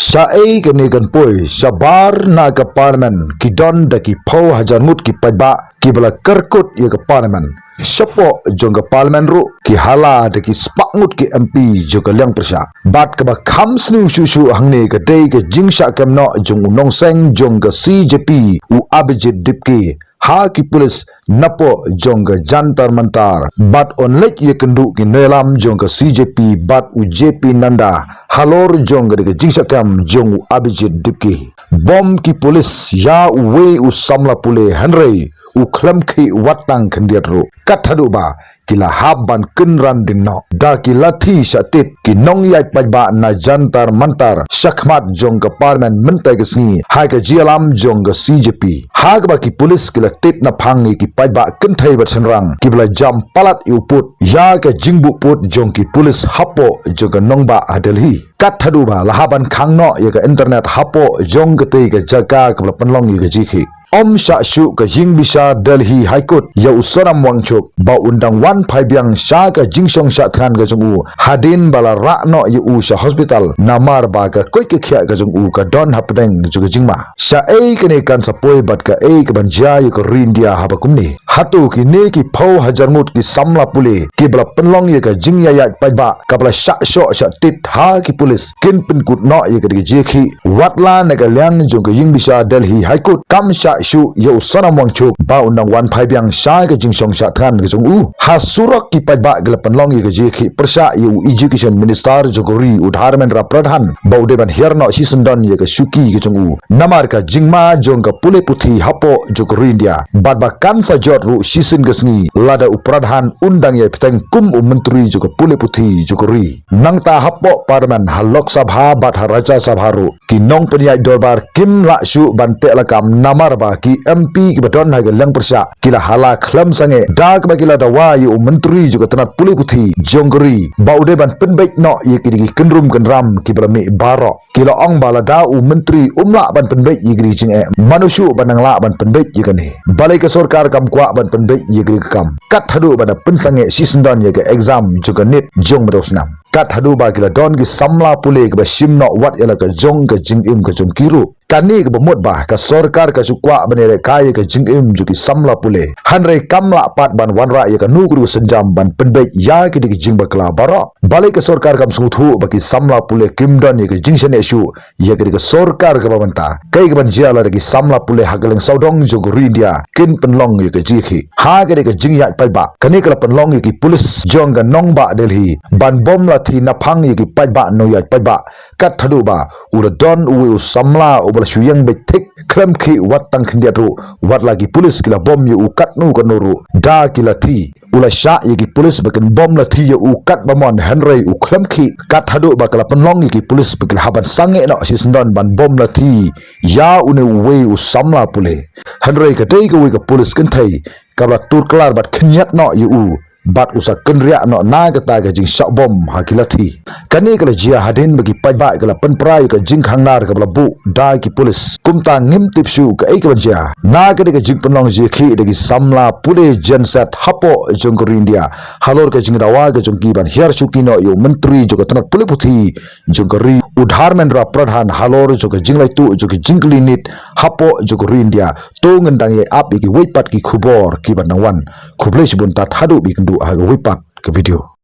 Syai kenegan poi sabar na ke parlimen ki don da ki phau hajar mut ki pajba ki bala kerkut ye ke parlimen sepo jong ke parlimen ru ki hala da ki spak mut ki MP jo ke liang persya bat ke ba kham snu shu shu hangne ke dei ke jingsha kem no jong unong seng jong ke CJP u Abhijit Dipki ha ki polis napo jong ke jantar mantar bat on lek ye kendu ki nelam jong ke CJP bat u JP Nanda halor jong ke jingsha kem jong u Abhijit Dipki bom ki polis ya we u samla pule Henry u klam ki watang kendiatru kat hadu ba kila haban kenran dinno da ki lathi satit ki nong yai pajba na jantar mantar shakmat jong ke parlimen mentai ke sngi hai ke jialam jong ke CJP ha ba ki polis kila tit na phangi ki pajba kenthai bat senrang ki bla jam palat yu put ya ke jingbu put jong ki polis hapo jong ke nongba Delhi kat hadu ba lahaban khangno ye ke internet hapo jong ke te ke jaga ke bla penlong ye ke jikhi Om Sha Shu ke Jing Bisa Delhi High Court ya usaram wangchuk ba undang wan phai biang sha ke jingsong sha than ke jong u hadin bala ra no ye u sha hospital namar ba ka koi ke khya ke jong u ka don hapdeng ju ke jingma sha ei ke ne kan sapoi bat ka ei ke banja ye ko India ha ba kumni hatu ki ne ki phau hajar mut ki samla pule ki bala penlong ye ka jing ya pai ba ka bala sha sho sha tit ha ki police kin pin kut no ye ke je khi watla ne ka liang jong ke Jing Bisa Delhi High Court kam sha shu ye usanam wangchuk ba undang wan phai biang sha ke jingsong sha than ke jong u ha surak ki pajba ke penlong ye ke je khi persha ye u education minister jogori udharmen ra pradhan ba ude ban herno si sundon ye ke suki ke jong u namar ka jingma jong ka pule puthi hapo jogori India bat ba kan sa jot ru sisin ke sngi lada upradhan undang ye peteng kum menteri juga pule puthi jogori nangta hapo parlimen halok sabha bat raja sabha ru ki nong penyai dorbar kim la shu bante lakam namar ba ki MP ki badon ha lang persya kila hala khlam sange dak ba kila dawa yu menteri juga tenat puli puthi jonggeri ba ude ban penbaik no ye ki digi kenrum kenram ki brami baro kila ong bala da u menteri umla ban penbaik ye gri jing e manusyu banang la ban penbaik ye kane balai ke sarkar kam kwa ban penbaik ye gri kam kat hadu ban pensange sisendon ye ke exam juga nit jong medosnam kat hadu ba kila don ki samla pule ke ba simno wat ela ke jong ke jing im ke jong kiru kani ke bemut bah ka sarkar ka sukwa benere kaya ke jing im juki samla pule hanre kamla pat ban wanra ye ka nugru senjam ban penbaik ya ke digi jing bakla bara balai ke sarkar kam sunguthu baki samla pule kimdon ye ke jing sene shu ye ke digi sarkar ka banta kai ke ban jiala digi samla pule hageleng saudong jogo India kin penlong ye ke jikhi ha ke digi jing ya pai ba kani ke penlong ye ki pulis jong ga nongba Delhi ban bom la thi na phang ye ki pai ba no ya pai ba kat thadu ba ura don u samla suyang betik klem ki watang kendiatu wat lagi polis kila bom ye ukat nu kanuru da kila thi ula sha ye ki polis baken bom la thi ye ukat bamon Henry u klem ki kat hadu bakala penlong ye ki polis bakil haban sange no si sendon ban bom la thi ya une we u samla pule Henry ka dei ka we ka polis ken thai kabla tur klar bat khnyat no ye u bat usa kenria no na kata ga jing shak bom hakilati kani kala jia hadin bagi pajba kala penprai ka jing khangnar ka bu da ki polis kumta ngim tipsu ka ek banja na ka de jing penlong je khi de samla pule genset hapo jongor India halor ka jing rawa ka jongki ban her sukino yo menteri jo ka tanat pule puthi jongori udharmen ra pradhan halor jo ka jing lai tu jo ki jingli nit hapo jongor India to ngendang ye ap ki weipat ki khubor ki ban wan khuble sibun tat hadu bi kendu aga wipat ke video